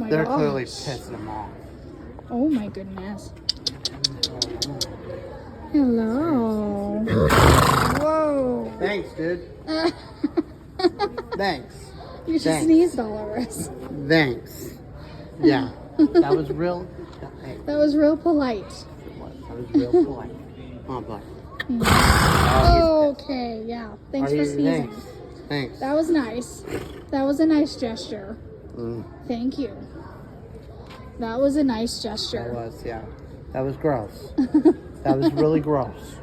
my They're gosh. clearly pissing him off. Oh my goodness. Hello. Whoa. Thanks, dude. Thanks. You just Thanks. sneezed all over us. Thanks. Yeah. That was real. Hey, That was real polite. that was real polite. Oh, boy. Okay, yeah. Thanks Are for you- sneezing. Thanks. That was nice. That was a nice gesture. Mm, Thank you. That was a nice that gesture. was, yeah. That was gross. That was really gross.